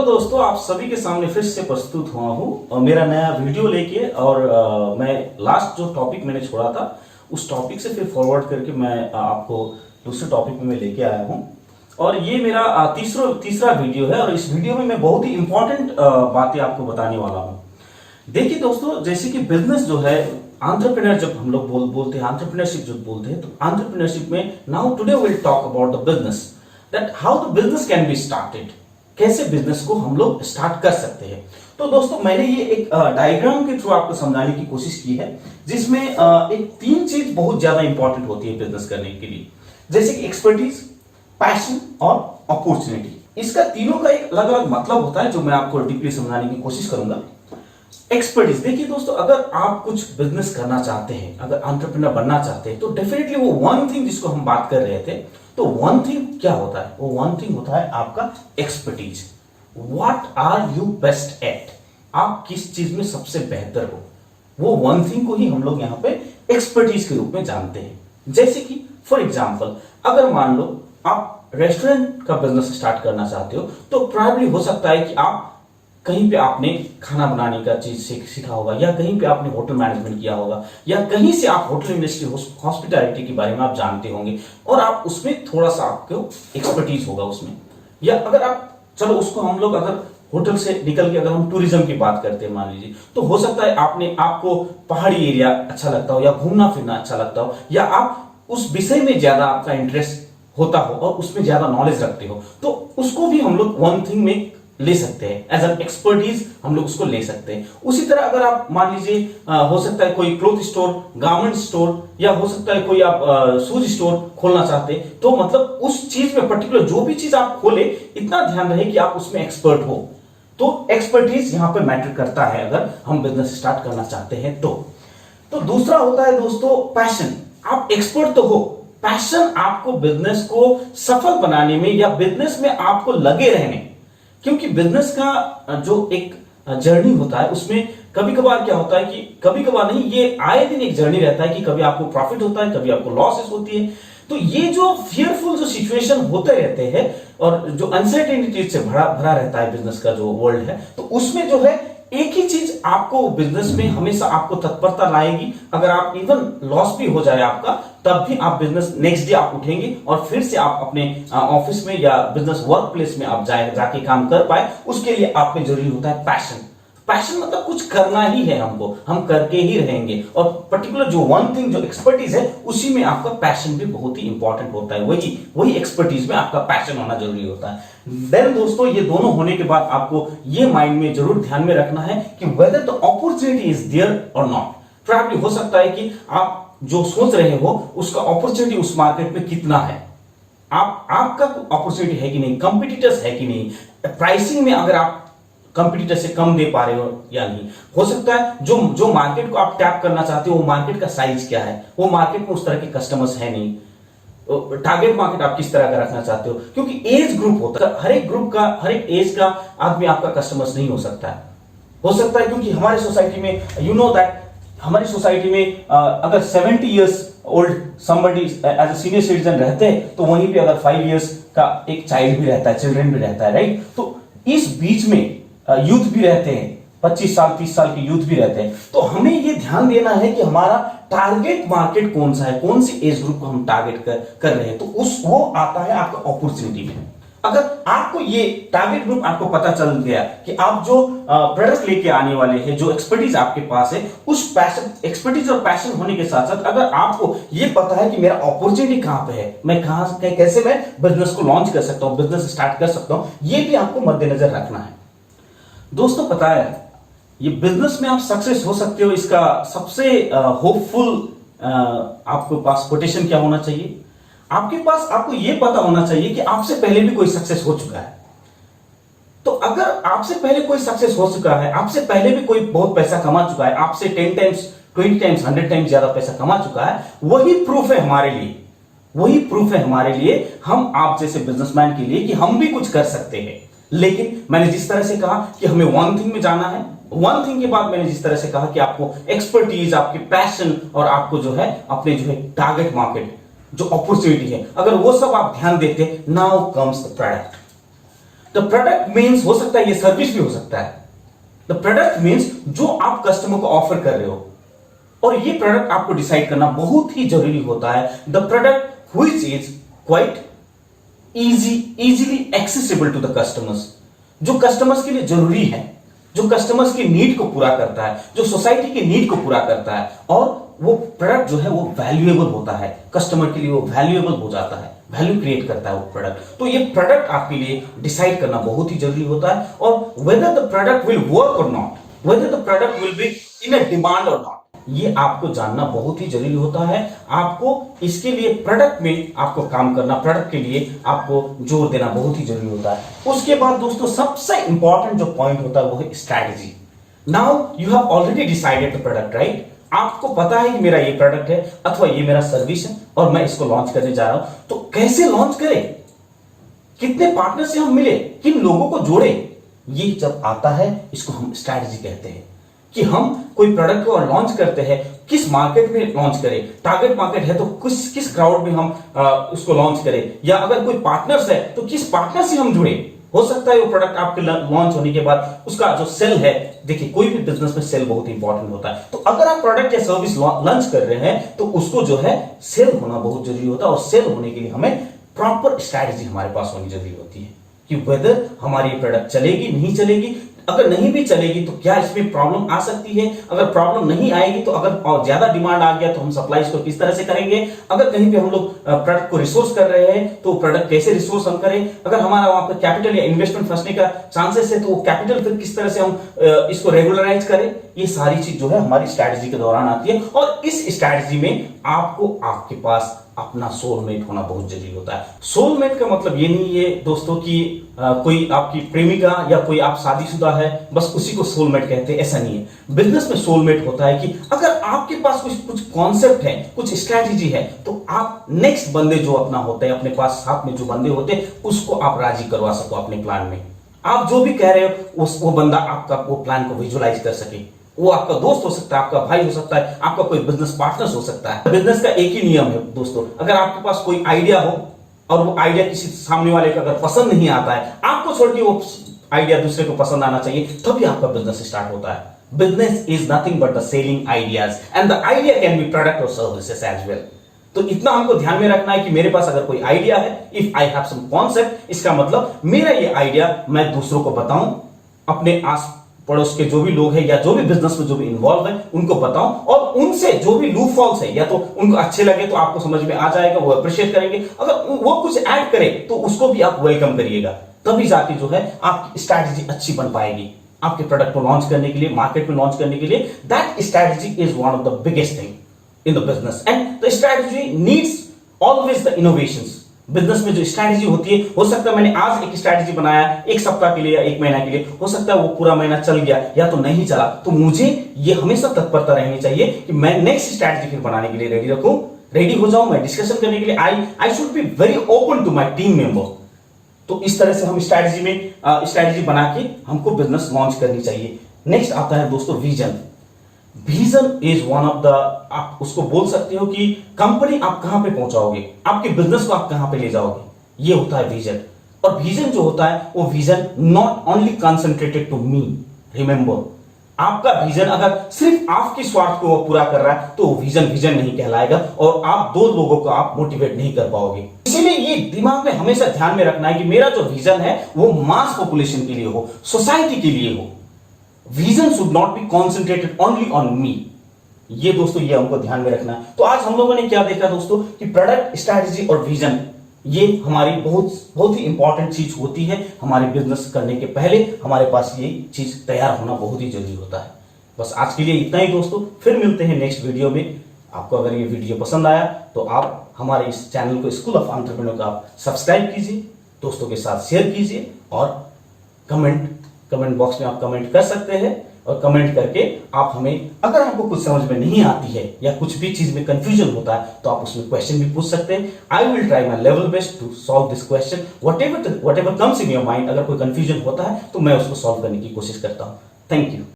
दोस्तों, आप सभी के सामने फिर से प्रस्तुत हुआ हूँ और मेरा नया वीडियो लेके। और मैं लास्ट जो टॉपिक मैंने छोड़ा था उस टॉपिक से फिर फॉरवर्ड करके मैं आपको दूसरे टॉपिक में लेके आया हूँ। और ये मेरा तीसरा वीडियो है और इस वीडियो में मैं बहुत ही इंपॉर्टेंट बातें आपको बताने वाला हूँ। देखिए दोस्तों, जैसे कि बिजनेस जो है, एंटरप्रेन्योर जब हम लोग बोलते हैं, एंटरप्रेन्योरशिप जब बोलते हैं, तो एंटरप्रेन्योरशिप में now today will talk about the business, that how the business can be started, कैसे बिजनेस को हम लोग स्टार्ट कर सकते हैं। तो दोस्तों, मैंने ये एक डायग्राम के थ्रू आपको समझाने की कोशिश की है, जिसमें एक तीन चीज बहुत ज्यादा इंपॉर्टेंट होती है बिजनेस करने के लिए, जैसे कि एक्सपर्टीज, पैशन और अपॉर्चुनिटी। इसका तीनों का एक अलग अलग मतलब होता है जो मैं आपको डीपली समझाने की कोशिश करूंगा। एक्सपर्टीज, देखिए दोस्तों, अगर आप कुछ बिजनेस करना चाहते हैं, अगर एंटरप्रेन्योर बनना चाहते हैं, तो डेफिनेटली वो वन थिंग जिसको हम बात कर रहे थे, तो वन थिंग क्या होता है? वो वन थिंग होता है आपका expertise. What are you best at, आप किस चीज में सबसे बेहतर हो, वो वन थिंग को ही हम लोग यहाँ पे एक्सपर्टीज के रूप में जानते हैं। जैसे कि फॉर एग्जाम्पल, अगर मान लो आप रेस्टोरेंट का बिजनेस स्टार्ट करना चाहते हो, तो प्रॉब्ली हो सकता है कि आप कहीं पे आपने खाना बनाने का चीज सीखा होगा, या कहीं पे आपने होटल मैनेजमेंट किया होगा, या कहीं से आप होटल इंडस्ट्री, हॉस्पिटैलिटी के बारे में आप जानते होंगे और आप उसमें थोड़ा सा आपको एक्सपर्टीज होगा उसमें। या अगर आप, चलो उसको हम लोग अगर होटल से निकल के अगर हम टूरिज्म की बात करते हैं मान लीजिए, तो हो सकता है आपको पहाड़ी एरिया अच्छा लगता हो, या घूमना फिरना अच्छा लगता हो, या आप उस विषय में ज्यादा आपका इंटरेस्ट होता हो और उसमें ज्यादा नॉलेज रखते हो, तो उसको भी हम लोग वन थिंग में ले सकते हैं, एज एन एक्सपर्टीज हम लोग उसको ले सकते हैं। उसी तरह अगर आप मान लीजिए, हो सकता है कोई क्लोथ स्टोर, गारमेंट स्टोर, या हो सकता है कोई आप शूज स्टोर खोलना चाहते हैं, तो मतलब उस चीज में पर्टिकुलर जो भी चीज आप खोले, इतना ध्यान रहे कि आप उसमें एक्सपर्ट हो। तो एक्सपर्टीज यहां पे मैटर करता है अगर हम बिजनेस स्टार्ट करना चाहते हैं तो दूसरा होता है दोस्तों पैशन। आप एक्सपर्ट तो हो, पैशन आपको बिजनेस को सफल बनाने में या बिजनेस में आपको लगे रहने, क्योंकि बिजनेस का जो एक जर्नी होता है उसमें कभी कभार क्या होता है कि कभी कभार नहीं, ये आए दिन एक जर्नी रहता है कि कभी आपको प्रॉफिट होता है, कभी आपको लॉसेस होती है। तो ये जो फियरफुल जो सिचुएशन होते रहते हैं और जो अनसर्टेनिटी से भरा भरा रहता है बिजनेस का जो वर्ल्ड है, तो उसमें जो है एक ही चीज आपको बिजनेस में हमेशा आपको तत्परता लाएगी। अगर आप इवन लॉस भी हो जाए आपका, तब भी आप बिजनेस नेक्स्ट डे आप उठेंगे और फिर से आप अपने ऑफिस में या बिजनेस वर्क प्लेस में आप जाके काम कर पाए। उसके लिए आप में जरूरी होता है पैशन। पैशन मतलब कुछ करना ही है हमको, हम करके ही रहेंगे। और पर्टिकुलर जो वन थिंग, जो एक्सपर्टीज है, उसी में आपका पैशन भी बहुत ही इंपॉर्टेंट होता है। वही एक्सपर्टीज में आपका पैशन होना जरूरी होता है। देन दोस्तों, ये दोनों होने के बाद आपको ये माइंड में जरूर ध्यान में रखना है कि whether the opportunity is there और नॉट। प्रॉब्ली हो सकता है कि आप जो सोच रहे हो उसका अपॉर्चुनिटी उस मार्केट में कितना है, आपका अपॉर्चुनिटी है कि नहीं, कंपटीटर्स है कि नहीं, प्राइसिंग में अगर आप कंपटीटर से कम दे पा रहे हो या नहीं। हो सकता है जो मार्केट को आप टैप करना चाहते हो वो मार्केट का साइज क्या है, वो मार्केट में उस तरह के कस्टमर्स है नहीं, टारगेट मार्केट आप किस तरह का रखना चाहते हो, क्योंकि एज ग्रुप होता है, हर एक ग्रुप का, हर एक एज का आदमी आपका कस्टमर्स नहीं हो सकता है। हो सकता है क्योंकि हमारे सोसाइटी में यू नो दैट, हमारी सोसाइटी में अगर 70 years old somebody as a senior citizen रहते हैं, तो वहीं पे अगर 5 इयर्स का एक चाइल्ड भी रहता है, चिल्ड्रन भी रहता है, राइट। तो इस बीच में यूथ भी रहते हैं, 25 साल 30 साल के यूथ भी रहते हैं। तो हमें ये ध्यान देना है कि हमारा टारगेट मार्केट कौन सा है, कौन सी एज ग्रुप को हम टारगेट कर रहे हैं। तो वो आता है आपका अपॉर्चुनिटी में। अगर आपको ये टारगेट ग्रुप आपको पता चल गया कि आप जो प्रोडक्ट लेके आने वाले हैं, जो एक्सपर्टीज आपके पास है, उस पैशन, एक्सपर्टीज और पैशन होने के साथ साथ अगर आपको ये पता है कि मेरा अपॉर्चुनिटी कहां पे है, मैं कैसे मैं बिजनेस को लॉन्च कर सकता हूं, बिजनेस स्टार्ट कर सकता हूं, ये भी आपको मद्देनजर रखना है। दोस्तों, पता है ये बिजनेस में आप सक्सेस हो सकते हो, इसका सबसे होपफुल आपके पास कोटेशन क्या होना चाहिए? आपके पास, आपको यह पता होना चाहिए कि आपसे पहले भी कोई सक्सेस हो चुका है। तो अगर आपसे पहले कोई सक्सेस हो चुका है, आपसे पहले भी कोई बहुत पैसा कमा चुका है, आपसे 10 टाइम्स 20 टाइम्स 100 टाइम्स ज्यादा पैसा कमा चुका है, वही प्रूफ है हमारे लिए, वही प्रूफ है हमारे लिए, हम आप जैसे बिजनेसमैन के लिए, कि हम भी कुछ कर सकते हैं। लेकिन मैंने जिस तरह से कहा कि हमें वन थिंग में जाना है, वन थिंग के बाद मैंने जिस तरह से कहा कि आपको एक्सपर्टीज, आपके पैशन और आपको जो है अपने जो है टारगेट मार्केट, जो अपॉर्चुनिटी है, अगर वो सब आप ध्यान देते, now comes the product. The product means हो सकता है ये सर्विस भी हो सकता है। द प्रोडक्ट मीन्स जो आप कस्टमर को ऑफर कर रहे हो, और ये प्रोडक्ट आपको डिसाइड करना बहुत ही जरूरी होता है। The product which is quite easily accessible to the customers, जो कस्टमर्स के लिए जरूरी है, जो कस्टमर्स की नीड को पूरा करता है, जो सोसाइटी की नीड को पूरा करता है, और वो प्रोडक्ट जो है वो वैल्यूएबल होता है, कस्टमर के लिए वो वैल्यूएबल हो जाता है, वैल्यू क्रिएट करता है वो प्रोडक्ट। तो ये प्रोडक्ट आपके लिए डिसाइड करना बहुत ही जरूरी होता है, और whether the product will work or not, whether the product will be in a demand or not, ये आपको जानना बहुत ही जरूरी होता है। आपको इसके लिए प्रोडक्ट में आपको काम करना, प्रोडक्ट के लिए आपको जोर देना बहुत ही जरूरी होता है। उसके बाद दोस्तों सबसे इंपॉर्टेंट जो पॉइंट होता है वो है strategy. Now you have already decided the product, right? आपको पता है कि मेरा ये प्रोडक्ट है अथवा ये मेरा सर्विस है और मैं इसको लॉन्च करने जा रहा हूं, तो कैसे लॉन्च करें, कितने पार्टनर से हम मिले, किन लोगों को जोड़े, ये जब आता है इसको हम स्ट्रैटेजी कहते हैं। कि हम कोई प्रोडक्ट को लॉन्च करते हैं, किस मार्केट में लॉन्च करें, टारगेट मार्केट है तो किस क्राउड में हम उसको लॉन्च करें, या अगर कोई पार्टनर्स है तो किस पार्टनर से हम जुड़े। हो सकता है वो प्रोडक्ट आपके लॉन्च होने के बाद उसका जो सेल है, देखिए कोई भी बिजनेस में सेल बहुत इंपॉर्टेंट होता है, तो अगर आप प्रोडक्ट या सर्विस लॉन्च कर रहे हैं तो उसको जो है सेल होना बहुत जरूरी होता है, और सेल होने के लिए हमें प्रॉपर स्ट्रैटेजी हमारे पास होनी जरूरी होती है कि वेदर हमारी प्रोडक्ट चलेगी नहीं चलेगी, अगर नहीं भी चलेगी तो क्या इसमें प्रॉब्लम आ सकती है, अगर प्रॉब्लम नहीं आएगी तो अगर और ज्यादा डिमांड आ गया तो हम सप्लाई को किस तरह से करेंगे, अगर कहीं पे हम लोग प्रोडक्ट को रिसोर्स कर रहे हैं तो प्रोडक्ट कैसे रिसोर्स हम करें, अगर हमारा वहां पर कैपिटल या इन्वेस्टमेंट फंसने का चांसेस है तो वो कैपिटल फिर किस तरह से हम इसको रेगुलराइज करें। ये सारी चीज जो है हमारी स्ट्रैटेजी के दौरान आती है, और इस स्ट्रैटेजी में आपको आपके पास अपना सोलमेट होना बहुत जरूरी होता है। सोलमेट का मतलब ये नहीं है दोस्तों कि कोई आपकी प्रेमिका या कोई आप शादीशुदा है बस उसी को सोलमेट कहते हैं, ऐसा नहीं है। बिजनेस में सोलमेट होता है कि अगर आपके पास कुछ कॉन्सेप्ट है, कुछ स्ट्रैटेजी है, तो आप नेक्स्ट बंदे जो अपना होते हैं, अपने पास साथ में जो बंदे होते हैं उसको आप राजी करवा सको अपने प्लान में। आप जो भी कह रहे हो वो बंदा आपका वो प्लान को विजुअलाइज कर सके। वो आपका दोस्त हो सकता है, आपका भाई हो सकता है, आपका कोई बिजनेस पार्टनर हो सकता है। बिजनेस का एक ही नियम है दोस्तों, अगर आपके पास कोई आइडिया हो और वो आइडिया किसी सामने वाले का अगर पसंद नहीं आता है, आपको छोड़ के वो आइडिया दूसरे को पसंद आना चाहिए, तभी आपका बिजनेस स्टार्ट होता है। Business is nothing but the selling ideas, and the idea can be product और सर्विसेज एज वेल। तो इतना हमको ध्यान में रखना है कि मेरे पास अगर कोई आइडिया है, if I have some concept, इसका मतलब मेरा ये आइडिया मैं दूसरों को बताऊं, अपने आस पड़ोस के जो भी लोग हैं या जो भी बिजनेस में जो भी इन्वॉल्व है उनको बताऊं, और उनसे जो भी लूप फॉल्स है या तो उनको अच्छे लगे तो आपको समझ में आ जाएगा, वो अप्रिशिएट करेंगे, अगर वो कुछ ऐड करे तो उसको भी आप वेलकम करिएगा, तभी जाके जो है आपकी स्ट्रैटेजी अच्छी बन पाएगी आपके प्रोडक्ट को लॉन्च करने के लिए, मार्केट में लॉन्च करने के लिए। That strategy is one of the biggest thing in the business, and the strategy needs always the innovations. Business में जो स्ट्रैटेजी होती है, हो सकता है मैंने आज एक स्ट्रैटेजी बनाया एक सप्ताह के लिए या एक महीना के लिए, हो सकता है वो पूरा महीना चल गया या तो नहीं चला, तो मुझे ये हमेशा तत्परता रहनी चाहिए कि मैं नेक्स्ट स्ट्रैटेजी फिर बनाने के लिए रेडी हो जाऊं, मैं डिस्कशन करने के लिए I should be very open to my team member. तो इस तरह से हम स्ट्रैटेजी बना के हमको बिजनेस लॉन्च करनी चाहिए। नेक्स्ट आता है दोस्तों vision. Vision is one of the, आप उसको बोल सकते हो कि कंपनी आप कहां पे पहुंचाओगे, आपके बिजनेस को आप कहां पे ले जाओगे, ये होता है विजन। और विजन जो होता है वो vision not only concentrated to me, remember, आपका विजन अगर सिर्फ आपके स्वार्थ को पूरा कर रहा है तो विजन नहीं कहलाएगा, और आप दो लोगों को आप मोटिवेट नहीं कर पाओगे। इसीलिए ये दिमाग में हमेशा ध्यान में रखना है कि मेरा जो विजन है वो मास पॉपुलेशन के लिए हो, सोसाइटी के लिए हो। Vision should not be concentrated only on me. ये दोस्तों ये हमको ध्यान में रखना है। तो आज हम लोगों ने क्या देखा दोस्तों कि प्रोडक्ट, स्ट्रैटेजी और विजन ये हमारी बहुत ही इंपॉर्टेंट चीज होती है। हमारे बिजनेस करने के पहले हमारे पास ये चीज तैयार होना बहुत ही जरूरी होता है। बस आज के लिए इतना ही दोस्तों, फिर मिलते हैं नेक्स्ट वीडियो में। आपको अगर ये वीडियो पसंद आया तो आप हमारे इस चैनल को स्कूल ऑफ एंटरप्रेन्योर का आप सब्सक्राइब कीजिए, दोस्तों के साथ शेयर कीजिए, और कमेंट बॉक्स में आप कमेंट कर सकते हैं। और कमेंट करके आप हमें, अगर आपको कुछ समझ में नहीं आती है या कुछ भी चीज में कंफ्यूजन होता है तो आप उसमें क्वेश्चन भी पूछ सकते हैं। I will try my level best to solve this question, whatever comes in your mind. अगर कोई कंफ्यूजन होता है तो मैं उसको सॉल्व करने की कोशिश करता हूं। Thank you.